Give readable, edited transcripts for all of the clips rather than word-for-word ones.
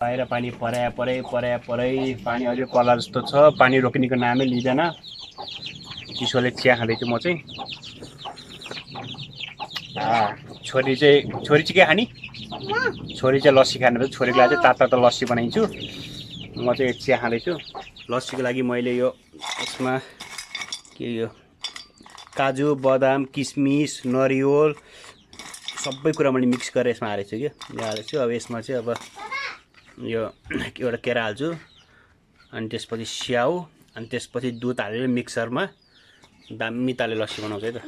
बाहिर पानी परै पानी अझै पर्ला जस्तो छ। पानी रोक्नेको नामै लिँदैन। चिसोले चिया खाँदैछु म चाहिँ। छोरी चाहिँ के खाने? छोरी चाहिँ लस्सी खाने। छोरीको लागि चाहिँ तातो लस्सी बनाइन्छु। म चाहिँ चिया खाँदैछु। लस्सीको लागि मैले यो यसमा के यो काजु बदाम किसमिस नरिवल सबै कुरा मैले मिक्स गरेर यसमा हालेको छु कि हालेको छु। अब यसमा चाहिँ अब यो एउटा केरा हाल्छु अनि त्यसपछि स्याउ अनि त्यसपछि दुध हालेर मिक्सरमा दामी ताले लस्सी बनाउँछ है त।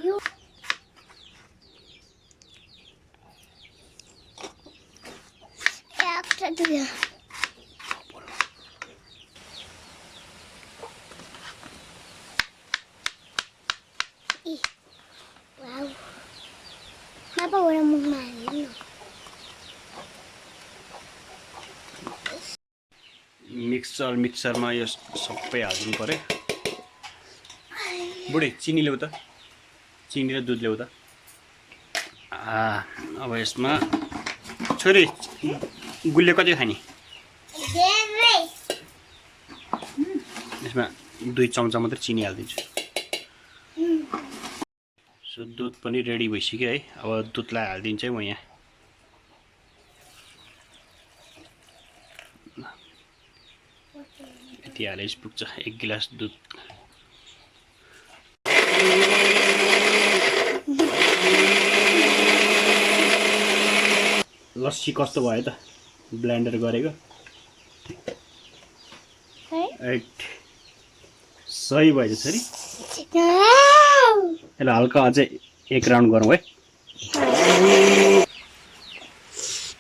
मिक्सरमा यो सबै हाल्नु पर्यो। बुढी चिनी ल्याऊ त, चिनी र दुध ल्याऊ त। अब यसमा छोरी गुलियो कति खाने? यसमा 2 चम्चा मात्रै चिनी हालिदिन्छु। सो दुध पनि रेडी भइसक्यो है। अब दुधलाई हालिदिन्छु है म यहाँ। यति हालेपछि पुग्छ 1 गिलास दुध। लस्सी कस्तो भयो त ब्लेन्डर गरेको? सही भयो छोरी। यसलाई हल्का अझै 1 राउन्ड गरौँ है।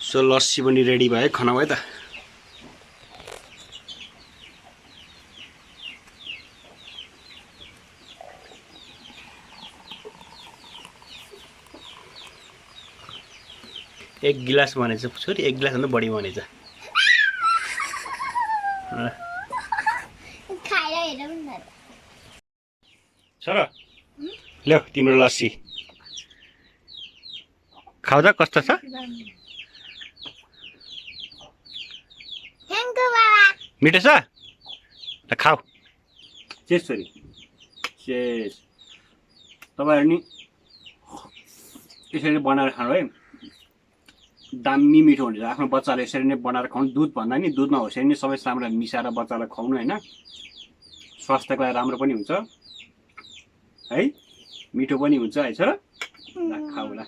सो लस्सी पनि रेडी भयो, खाना भयो त। एक गिलास भनेछ छोरी, 1 गिलास भन्दा बढी भनेछ। छोरा ल्याऊ तिम्रो लस्सी खाऊ त। कस्तो छ? मिठो छ? ल खाऊ। चेस छोरी चेस। तपाईँहरू नि यसरी बनाएर खानु है, दामी मिठो हुन्छ। आफ्नो बच्चाले यसरी नै बनाएर खुवाउनु। दुध भन्दा नि दुधमा होस् नि सबै सामान मिसाएर बच्चालाई खुवाउनु होइन। स्वास्थ्यको लागि राम्रो पनि हुन्छ है, मिठो पनि हुन्छ है। छोरा ल खाऊ ल।